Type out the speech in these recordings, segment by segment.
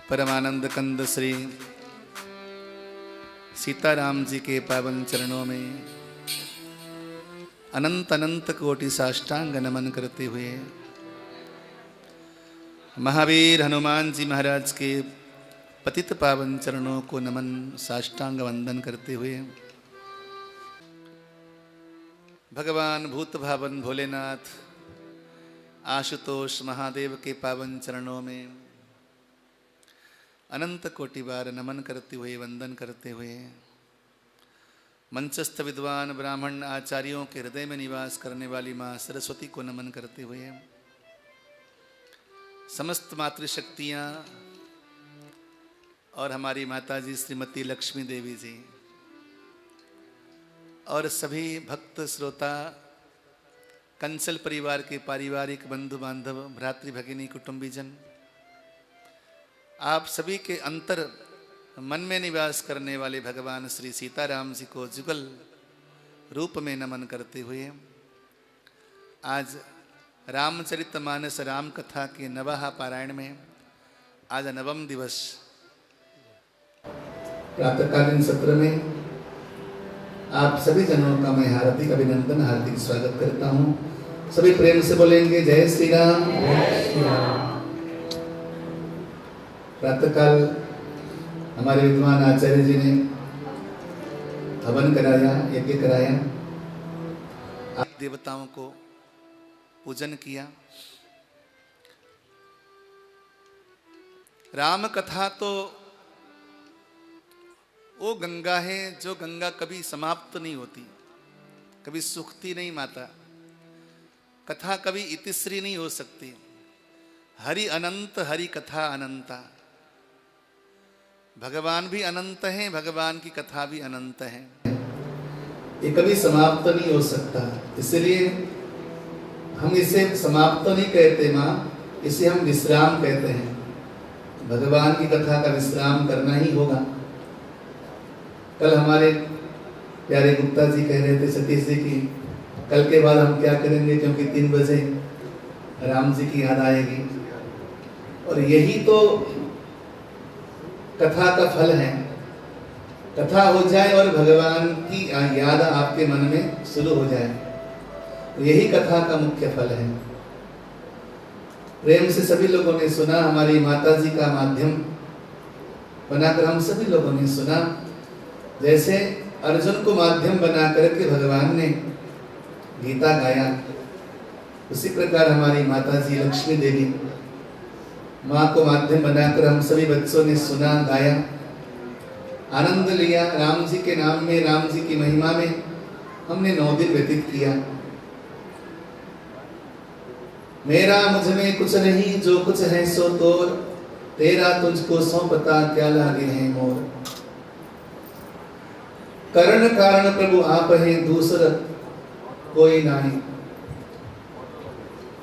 परमानंद कंद श्री सीताराम जी के पावन चरणों में अनंत अनंत कोटि साष्टांग नमन करते हुए महावीर हनुमान जी महाराज के पतित पावन चरणों को नमन साष्टांग वंदन करते हुए भगवान भूत भावन भोलेनाथ आशुतोष महादेव के पावन चरणों में अनंत कोटि बार नमन करते हुए वंदन करते हुए मंचस्थ विद्वान ब्राह्मण आचार्यों के हृदय में निवास करने वाली माँ सरस्वती को नमन करते हुए समस्त मातृशक्तियाँ और हमारी माताजी श्रीमती लक्ष्मी देवी जी और सभी भक्त श्रोता कंसल परिवार के पारिवारिक बंधु बांधव भ्रातृ भगिनी कुटुंबीजन आप सभी के अंतर मन में निवास करने वाले भगवान श्री सीताराम जी को जुगल रूप में नमन करते हुए आज रामचरितमानस राम कथा के नवह पारायण में आज नवम दिवस प्रातःकालीन सत्र में आप सभी जनों का मैं हार्दिक अभिनंदन हार्दिक स्वागत करता हूँ। सभी प्रेम से बोलेंगे जय श्री राम। प्रातःकाल हमारे विद्वान आचार्य जी ने हवन कराया, यज्ञ कराया, देवताओं को पूजन किया। राम कथा तो वो गंगा है जो गंगा कभी समाप्त नहीं होती, कभी सूखती नहीं माता। कथा कभी इतिश्री नहीं हो सकती। हरि अनंत, हरि कथा अनंता। भगवान भी अनंत है, भगवान की कथा भी अनंत है, ये कभी समाप्त नहीं हो सकता। इसलिए हम इसे समाप्त नहीं कहते माँ, इसे हम विश्राम कहते हैं। भगवान की कथा का विश्राम करना ही होगा। कल हमारे प्यारे गुप्ता जी कह रहे थे सतीश जी की कल के बाद हम क्या करेंगे, क्योंकि 3 बजे राम जी की याद आएगी और यही तो कथा का फल है। कथा हो जाए और भगवान की याद आपके मन में शुरू हो जाए, यही कथा का मुख्य फल है। प्रेम से सभी लोगों ने सुना, हमारी माता जी का माध्यम बनाकर हम सभी लोगों ने सुना। जैसे अर्जुन को माध्यम बना करके भगवान ने गीता गाया, उसी प्रकार हमारी माता जी लक्ष्मी देवी माँ को माध्यम बनाकर हम सभी बच्चों ने सुना, गाया, आनंद लिया। राम जी के नाम में, राम जी की महिमा में हमने 9 दिन व्यतीत किया। मेरा मुझ में कुछ नहीं, जो कुछ है सो तोर, तेरा तुझको सौंपता क्या लागे है मोर। करण कारण प्रभु आप है, दूसरा कोई नहीं।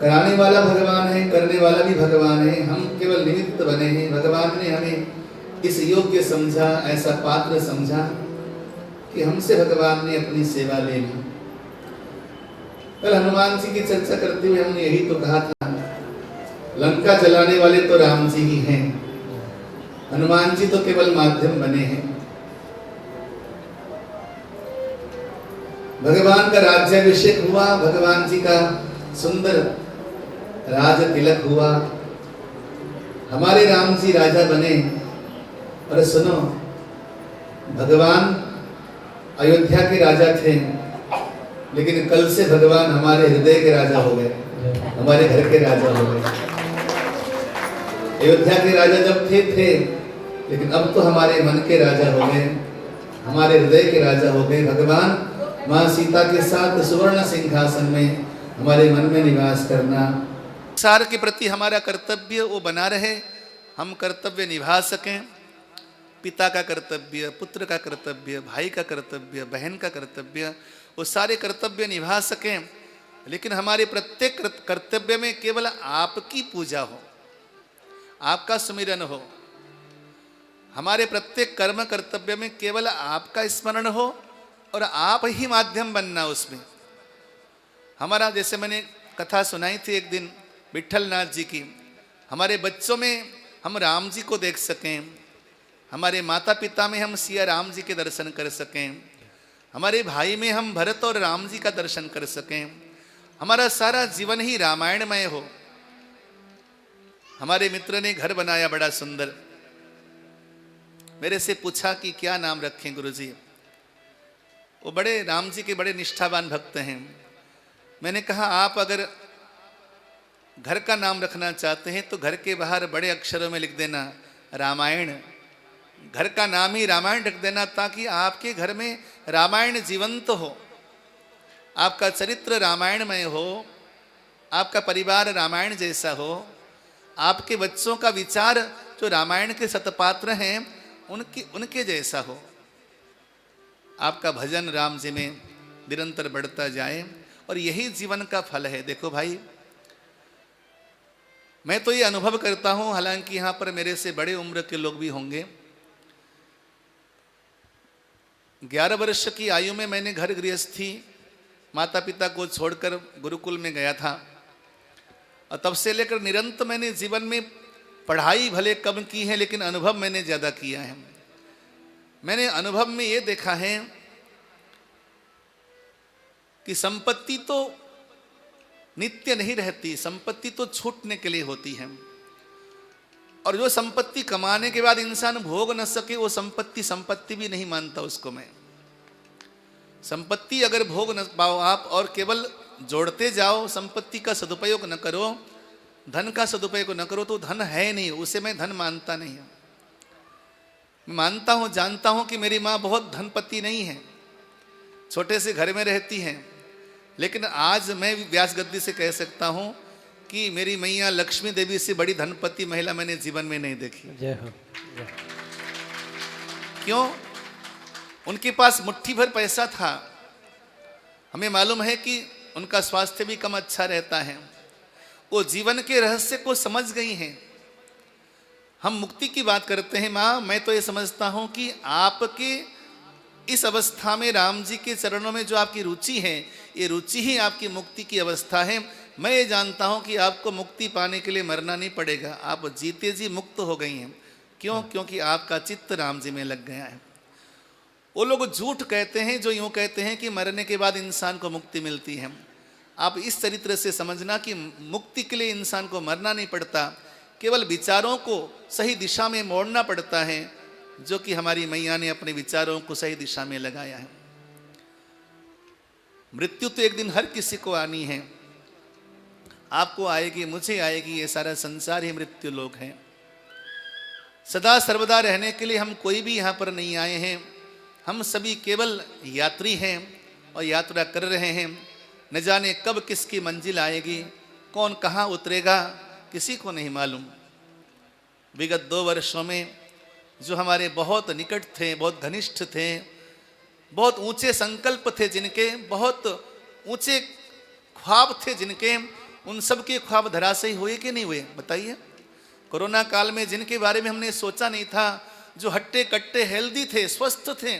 कराने वाला भगवान है, करने वाला भी भगवान है, हम केवल निमित्त बने हैं। भगवान ने हमें इस योग्य समझा, ऐसा पात्र समझा कि हमसे भगवान ने अपनी सेवा ले ली। कल हनुमान जी की चर्चा करते हुए हमने यही तो कहा था, लंका जलाने वाले तो राम जी ही हैं, हनुमान जी तो केवल माध्यम बने हैं। भगवान का राज्याभिषेक हुआ, भगवान जी का सुंदर राज तिलक हुआ, हमारे राम जी राजा बने। और सुनो, भगवान अयोध्या के राजा थे, लेकिन कल से भगवान हमारे हृदय के राजा हो गए, हमारे घर के राजा हो गए। अयोध्या के राजा जब थे, लेकिन अब तो हमारे मन के राजा हो गए, हमारे हृदय के राजा हो गए। भगवान माँ सीता के साथ सुवर्ण सिंहासन में हमारे मन में निवास करना। संसार के प्रति हमारा कर्तव्य वो बना रहे, हम कर्तव्य निभा सकें। पिता का कर्तव्य, पुत्र का कर्तव्य, भाई का कर्तव्य, बहन का कर्तव्य, वो सारे कर्तव्य निभा सकें। लेकिन हमारे प्रत्येक कर्तव्य में केवल आपकी पूजा हो, आपका सुमिरन हो। हमारे प्रत्येक कर्म कर्तव्य में केवल आपका स्मरण हो और आप ही माध्यम बनना उसमें। हमारा, जैसे मैंने कथा सुनाई थी एक दिन विठल नाथ जी की, हमारे बच्चों में हम राम जी को देख सकें, हमारे माता पिता में हम सिया राम जी के दर्शन कर सकें, हमारे भाई में हम भरत और राम जी का दर्शन कर सकें, हमारा सारा जीवन ही रामायणमय हो। हमारे मित्र ने घर बनाया बड़ा सुंदर, मेरे से पूछा कि क्या नाम रखें गुरुजी। वो बड़े राम जी के बड़े निष्ठावान भक्त हैं। मैंने कहा आप अगर घर का नाम रखना चाहते हैं तो घर के बाहर बड़े अक्षरों में लिख देना रामायण, घर का नाम ही रामायण रख देना, ताकि आपके घर में रामायण जीवंत हो, आपका चरित्र रामायणमय हो, आपका परिवार रामायण जैसा हो, आपके बच्चों का विचार जो रामायण के सतपात्र हैं उनके जैसा हो, आपका भजन राम जी में निरंतर बढ़ता जाए, और यही जीवन का फल है। देखो भाई, मैं तो ये अनुभव करता हूं, हालांकि यहां पर मेरे से बड़े उम्र के लोग भी होंगे। 11 वर्ष की आयु में मैंने घर गृहस्थी माता पिता को छोड़कर गुरुकुल में गया था, और तब से लेकर निरंतर मैंने जीवन में पढ़ाई भले कम की है, लेकिन अनुभव मैंने ज़्यादा किया है। मैंने अनुभव में ये देखा है कि संपत्ति तो नित्य नहीं रहती, संपत्ति तो छूटने के लिए होती है, और जो संपत्ति कमाने के बाद इंसान भोग न सके वो संपत्ति भी नहीं मानता उसको मैं। संपत्ति अगर भोग न पाओ आप और केवल जोड़ते जाओ, संपत्ति का सदुपयोग न करो, धन का सदुपयोग न करो, तो धन है नहीं, उसे मैं धन मानता नहीं हूं। मैं मानता हूं, जानता हूं कि मेरी माँ बहुत धनपति नहीं है, छोटे से घर में रहती है, लेकिन आज मैं व्यास गद्दी से कह सकता हूं कि मेरी मैया लक्ष्मी देवी से बड़ी धनपति महिला मैंने जीवन में नहीं देखी। जय हो। क्यों? उनके पास मुट्ठी भर पैसा था। हमें मालूम है कि उनका स्वास्थ्य भी कम अच्छा रहता है। वो जीवन के रहस्य को समझ गई हैं। हम मुक्ति की बात करते हैं माँ, मैं तो ये समझता हूं कि आपके इस अवस्था में राम जी के चरणों में जो आपकी रुचि है, ये रुचि ही आपकी मुक्ति की अवस्था है। मैं ये जानता हूं कि आपको मुक्ति पाने के लिए मरना नहीं पड़ेगा, आप जीते जी मुक्त हो गई हैं। क्यों? क्योंकि आपका चित्त राम जी में लग गया है। वो लोग झूठ कहते हैं जो यूं कहते हैं कि मरने के बाद इंसान को मुक्ति मिलती है। आप इस चरित्र से समझना कि मुक्ति के लिए इंसान को मरना नहीं पड़ता, केवल विचारों को सही दिशा में मोड़ना पड़ता है, जो कि हमारी मैया ने अपने विचारों को सही दिशा में लगाया है। मृत्यु तो एक दिन हर किसी को आनी है, आपको आएगी, मुझे आएगी, ये सारा संसार ही मृत्यु लोक है। सदा सर्वदा रहने के लिए हम कोई भी यहाँ पर नहीं आए हैं, हम सभी केवल यात्री हैं और यात्रा कर रहे हैं। न जाने कब किसकी मंजिल आएगी, कौन कहाँ उतरेगा, किसी को नहीं मालूम। विगत 2 वर्षों में जो हमारे बहुत निकट थे, बहुत घनिष्ठ थे, बहुत ऊंचे संकल्प थे जिनके, बहुत ऊंचे ख्वाब थे जिनके, उन सब के ख्वाब धराशायी हुए कि नहीं हुए? बताइए। कोरोना काल में जिनके बारे में हमने सोचा नहीं था, जो हट्टे कट्टे हेल्दी थे, स्वस्थ थे,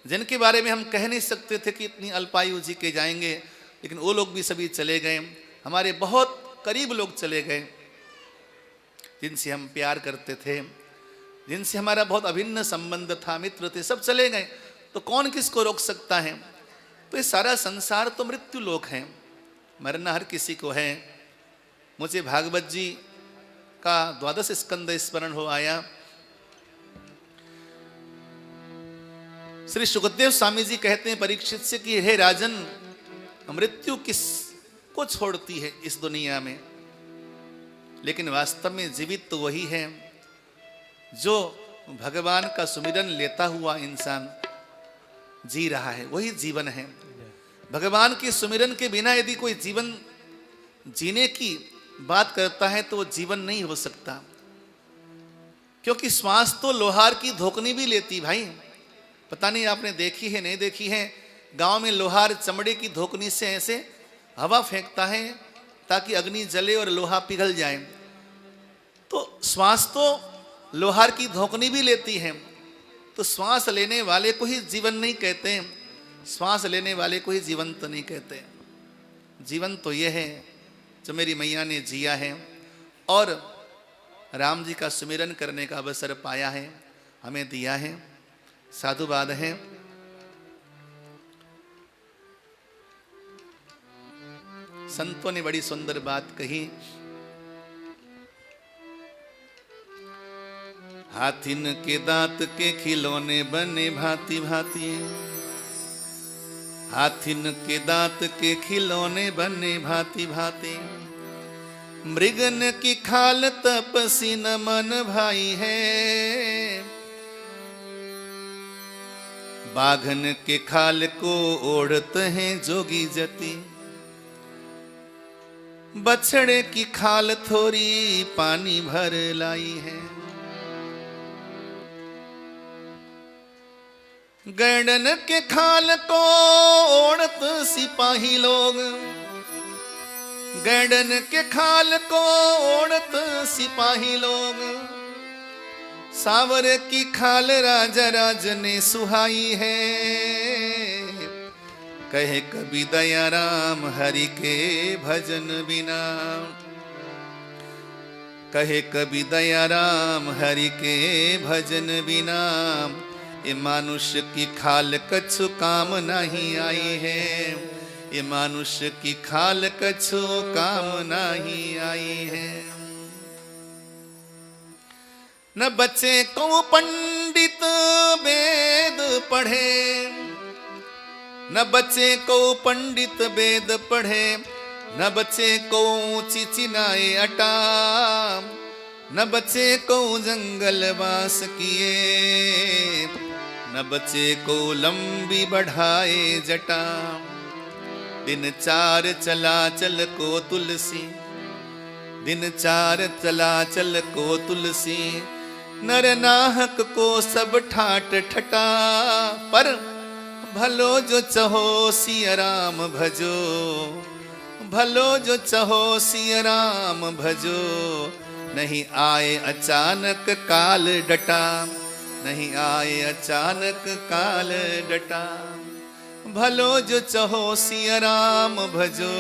जिनके बारे में हम कह नहीं सकते थे कि इतनी अल्पायु जी के जाएंगे, लेकिन वो लोग भी सभी चले गए। हमारे बहुत करीब लोग चले गए, जिनसे हम प्यार करते थे, जिनसे हमारा बहुत अभिन्न संबंध था, मित्र थे, सब चले गए। तो कौन किसको रोक सकता है? तो ये सारा संसार तो मृत्यु लोक है, मरना हर किसी को है। मुझे भागवत जी का 12 स्कंद स्मरण हो आया। श्री सुखदेव स्वामी जी कहते हैं परीक्षित से कि हे राजन, मृत्यु किसको छोड़ती है इस दुनिया में, लेकिन वास्तव में जीवित तो वही है जो भगवान का सुमिरन लेता हुआ इंसान जी रहा है, वही जीवन है। भगवान के सुमिरन के बिना यदि कोई जीवन जीने की बात करता है तो वो जीवन नहीं हो सकता, क्योंकि श्वास तो लोहार की धोकनी भी लेती। भाई पता नहीं आपने देखी है नहीं देखी है, गांव में लोहार चमड़े की धोकनी से ऐसे हवा फेंकता है ताकि अग्नि जले और लोहा पिघल जाए। तो श्वास तो लोहार की धोकनी भी लेती है। तो श्वास लेने वाले को ही जीवन नहीं कहते, श्वास लेने वाले को ही जीवंत नहीं कहते। जीवन तो यह है जो मेरी मैया ने जिया है। और राम जी का सुमिरन करने का अवसर पाया है, हमें दिया है, साधुवाद है। संतों ने बड़ी सुंदर बात कही, हाथिन के दांत के खिलौने बने भांति भांति, हाथिन के दांत के खिलौने बने भांति भांति, मृगन की खाल तपसी न मन भाई है, बाघन के खाल को ओढ़त हैं जोगी जति, बछड़े की खाल थोड़ी पानी भर लाई है, गैंडन के खाल को ओढ़त सिपाही लोग, गैंडन के खाल को ओढ़त सिपाही लोग, सावर की खाल राजा राज ने सुहाई है, कहे कभी दया राम हरि के भजन बिना, कहे कभी दया राम हरि के भजन बिना, ये मानुष्य की खाल कछु काम नहीं आई है, ये मानुष्य की खाल कछु काम नहीं आई है। न बच्चे को पंडित वेद पढ़े, न बच्चे को पंडित वेद पढ़े, न बच्चे को चिचिनाए अटा, न बच्चे को जंगल वास किए, न बच्चे को लंबी बढ़ाए जटा, दिन चार चला चल को तुलसी, दिन चार चला चल को तुलसी, नर नाहक को सब ठाट ठटा, पर भलो जो चहो सिया राम भजो, भलो जो चहो सिया राम भजो, नहीं आए अचानक काल डटा, नहीं आए अचानक काल डटा, भलो जो चहो सिया राम भजो,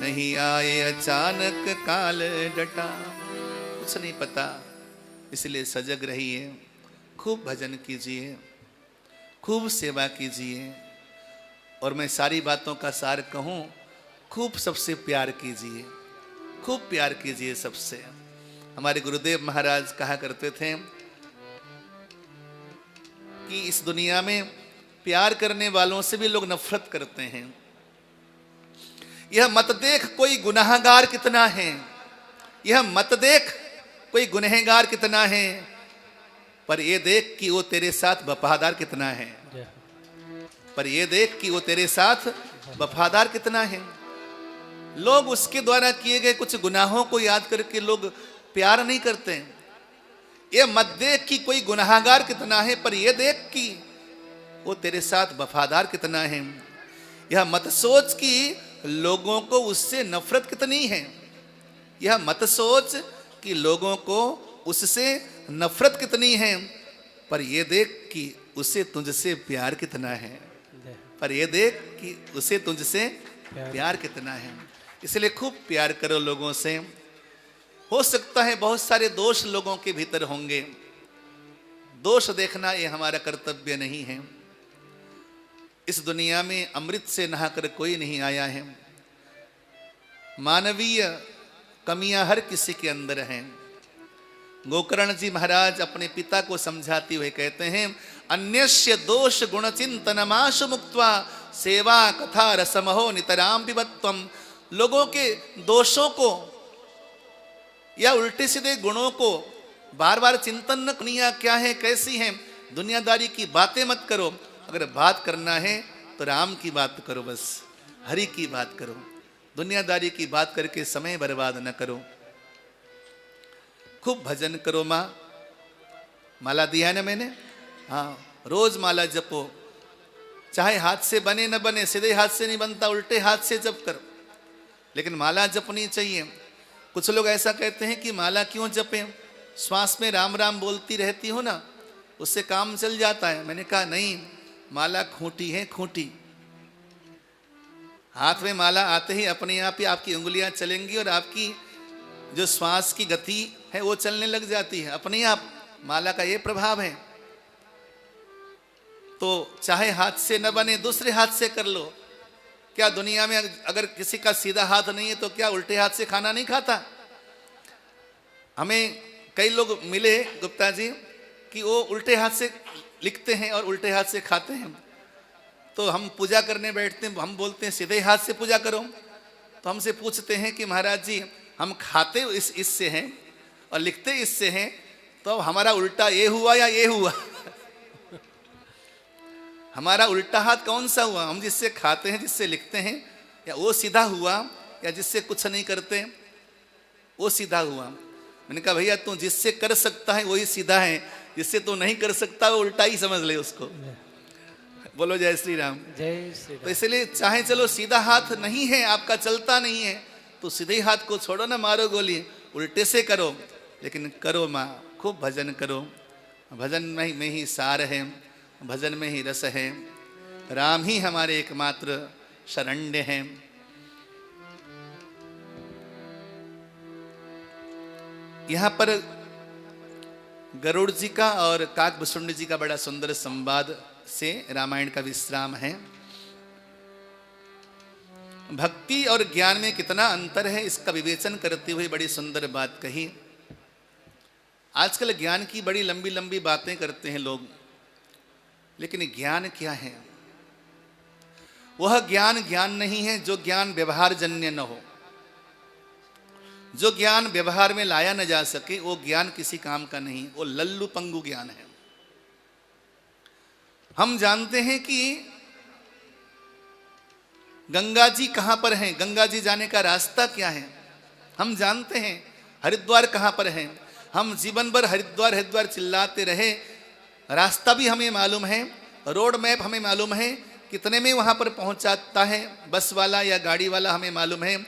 नहीं आए अचानक काल डटा। कुछ नहीं पता, इसलिए सजग रहिए, खूब भजन कीजिए, खूब सेवा कीजिए, और मैं सारी बातों का सार कहूं, खूब सबसे प्यार कीजिए, खूब प्यार कीजिए सबसे। हमारे गुरुदेव महाराज कहा करते थे कि इस दुनिया में प्यार करने वालों से भी लोग नफरत करते हैं। यह मत देख कोई गुनाहगार कितना है, यह मत देख कोई गुनहगार कितना है, पर यह देख कि वो तेरे साथ वफादार कितना है, पर यह देख कि वो तेरे साथ वफादार कितना है। लोग उसके द्वारा किए गए कुछ गुनाहों को याद करके लोग प्यार नहीं करते। ये मत देख कि कोई गुनाहगार कितना है, पर यह देख कि वो तेरे साथ वफादार कितना है। यह मत सोच कि लोगों को उससे नफरत कितनी है, यह मत सोच कि लोगों को उससे नफरत कितनी है, पर यह देख कि उसे तुझसे प्यार कितना है, पर यह देख कि उसे तुझसे प्यार कितना है। इसलिए खूब प्यार करो लोगों से। हो सकता है बहुत सारे दोष लोगों के भीतर होंगे, दोष देखना ये हमारा कर्तव्य नहीं है। इस दुनिया में अमृत से नहाकर कोई नहीं आया है, मानवीय कमियां हर किसी के अंदर हैं। गोकर्ण जी महाराज अपने पिता को समझाते हुए कहते हैं, अन्यस्य दोष गुण चिंतनमाशु मुक्त्वा सेवा कथा रसमहो नितराम पिबत्वम। लोगों के दोषों को या उल्टे सीधे गुणों को बार बार चिंतन न, दुनिया क्या है कैसी है, दुनियादारी की बातें मत करो। अगर बात करना है तो राम की बात करो, बस हरि की बात करो, दुनियादारी की बात करके समय बर्बाद न करो। खूब भजन करो। माँ माला दिया है ना मैंने, हाँ रोज माला जपो, चाहे हाथ से बने न बने, सीधे हाथ से नहीं बनता, उल्टे हाथ से जप करो, लेकिन माला जपनी चाहिए। कुछ लोग ऐसा कहते हैं कि माला क्यों जपें, श्वास में राम राम बोलती रहती हो ना, उससे काम चल जाता है। मैंने कहा नहीं, माला खूंटी है, खूंटी। हाथ में माला आते ही अपने आप ही आपकी उंगलियां चलेंगी और आपकी जो श्वास की गति है वो चलने लग जाती है अपने आप। माला का ये प्रभाव है। तो चाहे हाथ से न बने दूसरे हाथ से कर लो। क्या दुनिया में अगर किसी का सीधा हाथ नहीं है तो क्या उल्टे हाथ से खाना नहीं खाता? हमें कई लोग मिले गुप्ता जी कि वो उल्टे हाथ से लिखते हैं और उल्टे हाथ से खाते हैं। तो हम पूजा करने बैठते हैं, हम बोलते हैं सीधे हाथ से पूजा करो। तो हमसे पूछते हैं कि महाराज जी हम खाते इससे हैं और लिखते इससे हैं, तो हमारा उल्टा ये हुआ या ये हुआ? हमारा उल्टा हाथ कौन सा हुआ? हम जिससे खाते हैं, जिससे लिखते हैं, या वो सीधा हुआ, या जिससे कुछ नहीं करते वो सीधा हुआ? मैंने कहा भैया तू जिससे कर सकता है वही सीधा है, जिससे तू नहीं कर सकता वो उल्टा ही समझ ले उसको। बोलो जय श्री राम। जय श्री राम। तो इसलिए चाहे चलो सीधा हाथ नहीं है आपका, चलता नहीं है, तो सीधे हाथ को छोड़ो ना, मारो गोली, उल्टे से करो, लेकिन करो माँ, खूब भजन करो। भजन में ही सार है, भजन में ही रस है। राम ही हमारे एकमात्र शरण्य हैं। यहाँ पर गरुड़ जी का और काकभुसुंड जी का बड़ा सुंदर संवाद से रामायण का विश्राम है। भक्ति और ज्ञान में कितना अंतर है इसका विवेचन करते हुए बड़ी सुंदर बात कही। आजकल ज्ञान की बड़ी लंबी लंबी बातें करते हैं लोग, लेकिन ज्ञान क्या है? वह ज्ञान ज्ञान नहीं है जो ज्ञान व्यवहार जन्य न हो। जो ज्ञान व्यवहार में लाया न जा सके वो ज्ञान किसी काम का नहीं, वो लल्लू पंगु ज्ञान है। हम जानते हैं कि गंगा जी कहां पर हैं, गंगा जी जाने का रास्ता क्या है हम जानते हैं। हरिद्वार कहां पर है, हम जीवन भर हरिद्वार हरिद्वार चिल्लाते रहे, रास्ता भी हमें मालूम है, रोड मैप हमें मालूम है, कितने में वहां पर पहुंचाता है बस वाला या गाड़ी वाला हमें मालूम है,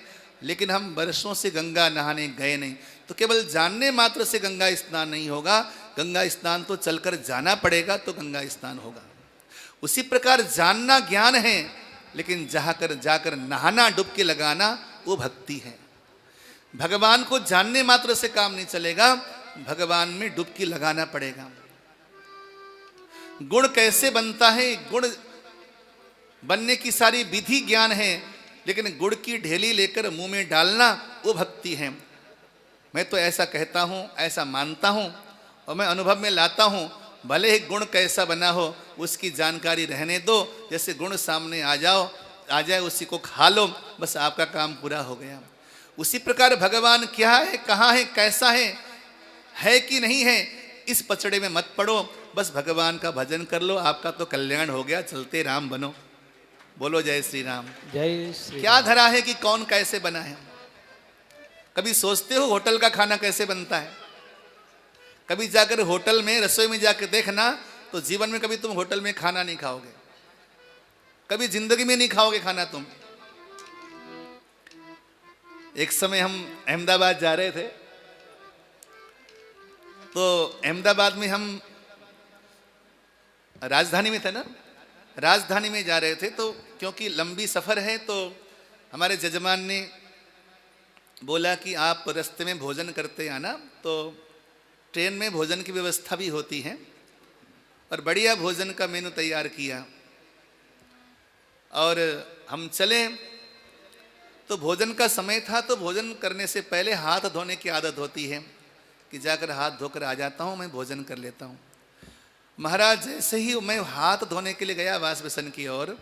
लेकिन हम वर्षों से गंगा नहाने गए नहीं। तो केवल जानने मात्र से गंगा स्नान नहीं होगा, गंगा स्नान तो चलकर जाना पड़ेगा तो गंगा स्नान होगा। उसी प्रकार जानना ज्ञान है, लेकिन जाकर नहाना, डुबकी लगाना वो भक्ति है। भगवान को जानने मात्र से काम नहीं चलेगा, भगवान में डुबकी लगाना पड़ेगा। गुण कैसे बनता है, गुण बनने की सारी विधि ज्ञान है, लेकिन गुड़ की ढेली लेकर मुंह में डालना वो भक्ति है। मैं तो ऐसा कहता हूँ, ऐसा मानता हूँ और मैं अनुभव में लाता हूँ। भले ही गुण कैसा बना हो उसकी जानकारी रहने दो, जैसे गुण सामने आ जाए उसी को खा लो, बस आपका काम पूरा हो गया। उसी प्रकार भगवान क्या है, कहाँ है, कैसा है कि नहीं है, इस पचड़े में मत पड़ो, बस भगवान का भजन कर लो, आपका तो कल्याण हो गया, चलते राम बनो। बोलो जय श्री राम। जय श्री क्या धरा है कि कौन कैसे बना है? कभी सोचते हो होटल का खाना कैसे बनता है? कभी जाकर होटल में रसोई में जाकर देखना, तो जीवन में कभी तुम होटल में खाना नहीं खाओगे, कभी जिंदगी में नहीं खाओगे खाना तुम। एक समय हम अहमदाबाद जा रहे थे, तो अहमदाबाद में हम राजधानी में थे ना, राजधानी में जा रहे थे, तो क्योंकि लंबी सफ़र है तो हमारे जजमान ने बोला कि आप रास्ते में भोजन करते आना। तो ट्रेन में भोजन की व्यवस्था भी होती है और बढ़िया भोजन का मेनू तैयार किया और हम चले। तो भोजन का समय था, तो भोजन करने से पहले हाथ धोने की आदत होती है कि जाकर हाथ धोकर आ जाता हूँ, मैं भोजन कर लेता हूँ। महाराज जैसे ही मैं हाथ धोने के लिए गया वास बेसन की ओर,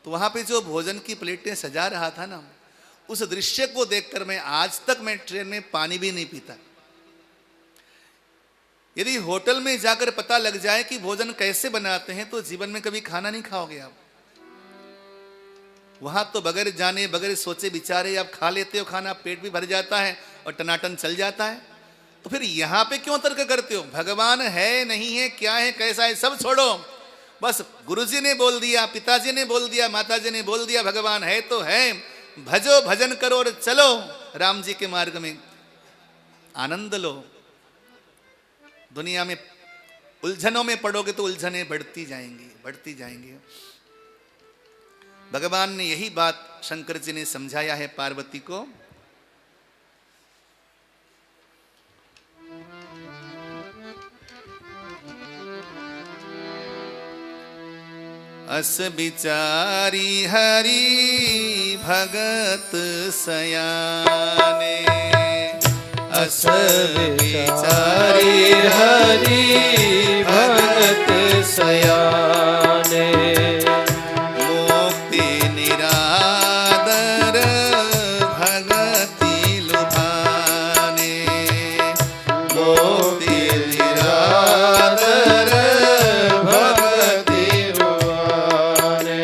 तो वहाँ पे जो भोजन की प्लेटें सजा रहा था ना, उस दृश्य को देखकर मैं आज तक मैं ट्रेन में पानी भी नहीं पीता। यदि होटल में जाकर पता लग जाए कि भोजन कैसे बनाते हैं तो जीवन में कभी खाना नहीं खाओगे आप। वहां तो बगैर जाने बगैर सोचे विचारे आप खा लेते हो खाना, पेट भी भर जाता है और टनाटन चल जाता है। तो फिर यहाँ पे क्यों तर्क करते हो? भगवान है नहीं है, क्या है कैसा है, सब छोड़ो, बस गुरुजी ने बोल दिया, पिताजी ने बोल दिया, माताजी ने बोल दिया, भगवान है तो है, भजो भजन करो और चलो राम जी के मार्ग में, आनंद लो। दुनिया में उलझनों में पड़ोगे तो उलझनें बढ़ती जाएंगी, बढ़ती जाएंगी। भगवान ने यही बात शंकर जी ने समझाया है पार्वती को अस बिचारी हरि भगत सयाने, अस बिचारी हरि भगत सयाने, मुक्ति निरादर भगति लुभाने, मुक्ति निरादर भगति लुभाने,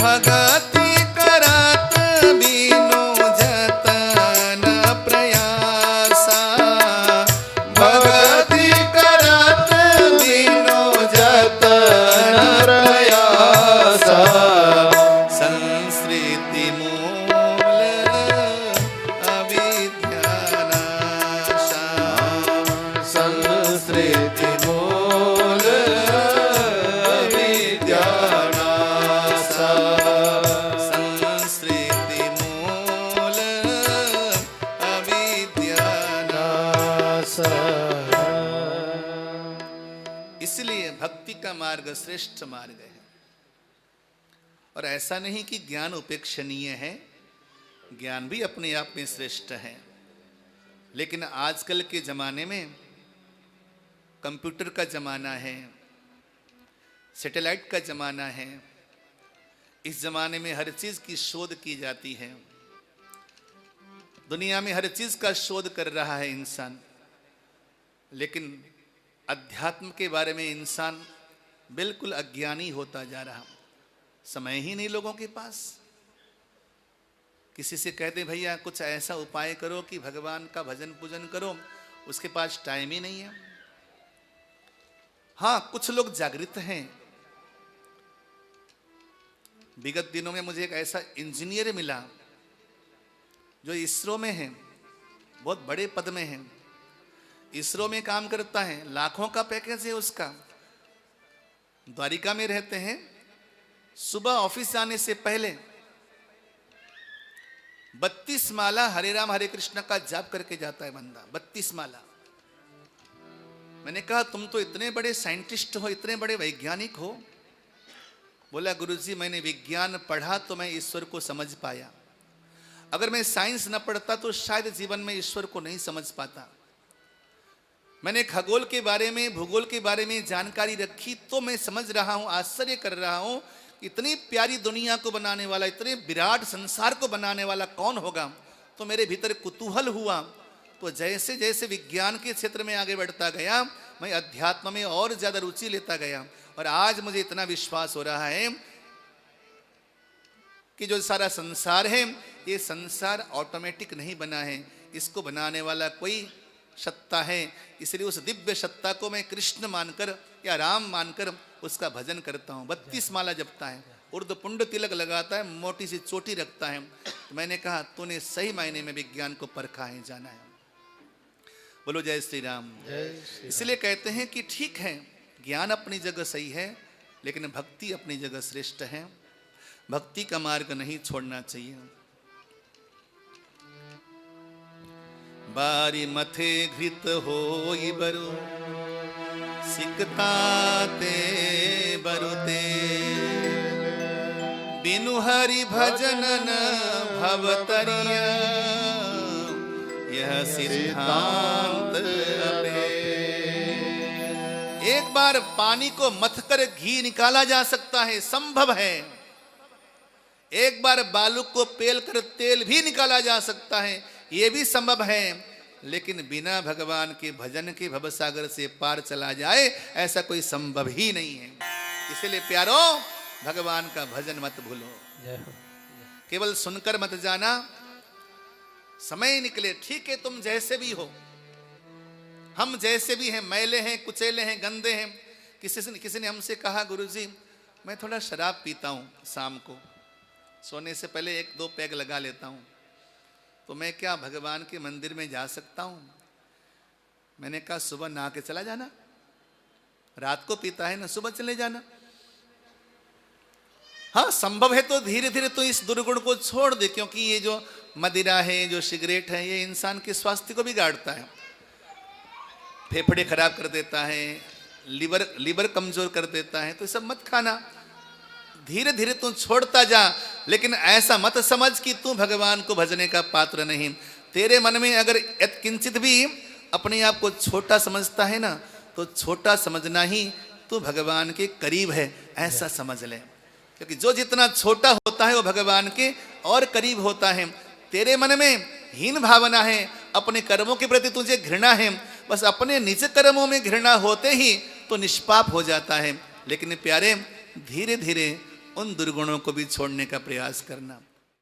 भगति करत बिनु जतन प्रयासा, भगति करत बिनु जतन प्रयासा, संस्कृति मूल अविद्यानाशा, संस्कृति मूल अविद्यानाशा, संस्कृति मूल अविद्यानाशा। इसलिए भक्ति का मार्ग श्रेष्ठ मार्ग है। और ऐसा नहीं कि ज्ञान उपेक्षणीय है, ज्ञान भी अपने आप में श्रेष्ठ है। लेकिन आजकल के जमाने में कंप्यूटर का जमाना है, सैटेलाइट का जमाना है, इस जमाने में हर चीज की शोध की जाती है, दुनिया में हर चीज का शोध कर रहा है इंसान, लेकिन अध्यात्म के बारे में इंसान बिल्कुल अज्ञानी होता जा रहा। समय ही नहीं लोगों के पास। किसी से कहते भैया कुछ ऐसा उपाय करो कि भगवान का भजन पूजन करो, उसके पास टाइम ही नहीं है। हाँ, कुछ लोग जागृत हैं। विगत दिनों में मुझे एक ऐसा इंजीनियर मिला जो इसरो में है, बहुत बड़े पद में है, इसरो में काम करता है, लाखों का पैकेज है उसका। द्वारिका में रहते हैं, सुबह ऑफिस जाने से पहले 32 माला हरे राम हरे कृष्ण का जाप करके जाता है बंदा, 32 माला। मैंने कहा तुम तो इतने बड़े साइंटिस्ट हो, इतने बड़े वैज्ञानिक हो। बोला गुरुजी मैंने विज्ञान पढ़ा तो मैं ईश्वर को समझ पाया, अगर मैं साइंस न पढ़ता तो शायद जीवन में ईश्वर को नहीं समझ पाता। मैंने खगोल के बारे में, भूगोल के बारे में जानकारी रखी तो मैं समझ रहा हूं, आश्चर्य कर रहा हूं, इतनी प्यारी दुनिया को बनाने वाला, इतने विराट संसार को बनाने वाला कौन होगा। तो मेरे भीतर कुतूहल हुआ। तो जैसे जैसे विज्ञान के क्षेत्र में आगे बढ़ता गया, मैं अध्यात्म में और ज्यादा रुचि लेता गया। और आज मुझे इतना विश्वास हो रहा है कि जो सारा संसार है, ये संसार ऑटोमेटिक नहीं बना है, इसको बनाने वाला कोई सत्ता है। इसलिए उस दिव्य सत्ता को मैं कृष्ण मानकर या राम मानकर उसका भजन करता हूँ। 32 माला जपता है, उर्द पुंड तिलक लगाता है, मोटी सी चोटी रखता है। तो मैंने कहा तूने सही मायने में विज्ञान को परखा है, जाना है। बोलो जय श्री राम। इसलिए कहते हैं कि ठीक है, ज्ञान अपनी जगह सही है, लेकिन भक्ति अपनी जगह श्रेष्ठ है। भक्ति का मार्ग नहीं छोड़ना चाहिए। बारी मथे घृत होई बरु, सिकताते बरुते, बिनु हरि भजन न भवतरिया, यह सिद्धांत अपे। एक बार पानी को मथकर घी निकाला जा सकता है, संभव है। एक बार बालू को पेल कर तेल भी निकाला जा सकता है, ये भी संभव है। लेकिन बिना भगवान के भजन के भवसागर से पार चला जाए, ऐसा कोई संभव ही नहीं है। इसलिए प्यारो, भगवान का भजन मत भूलो, केवल सुनकर मत जाना। समय निकले, ठीक है, तुम जैसे भी हो, हम जैसे भी हैं, मैले हैं, कुचेले हैं, गंदे हैं। किसी ने हमसे कहा गुरुजी मैं थोड़ा शराब पीता हूँ, शाम को सोने से पहले 1-2 पैग लगा लेता हूँ, तो मैं क्या भगवान के मंदिर में जा सकता हूँ? मैंने कहा सुबह नहा के चला जाना, रात को पीता है ना, सुबह चले जाना। हाँ, संभव है तो धीरे धीरे तो इस दुर्गुण को छोड़ दे, क्योंकि ये जो मदिरा है, जो सिगरेट है, ये इंसान के स्वास्थ्य को बिगाड़ता है, फेफड़े खराब कर देता है, लीवर कमजोर कर देता है। तो सब मत खाना, धीरे धीरे तू छोड़ता जा, लेकिन ऐसा मत समझ कि तू भगवान को भजने का पात्र नहीं। तेरे मन में अगर किंचित भी अपने आप को छोटा समझता है ना, तो छोटा समझना ही तू भगवान के करीब है, ऐसा समझ ले। क्योंकि जो जितना छोटा होता है वो भगवान के और करीब होता है। तेरे मन में हीन भावना है, अपने कर्मों के प्रति तुझे घृणा है, बस अपने निज कर्मों में घृणा होते ही तो निष्पाप हो जाता है। लेकिन प्यारे, धीरे धीरे उन दुर्गुणों को भी छोड़ने का प्रयास करना।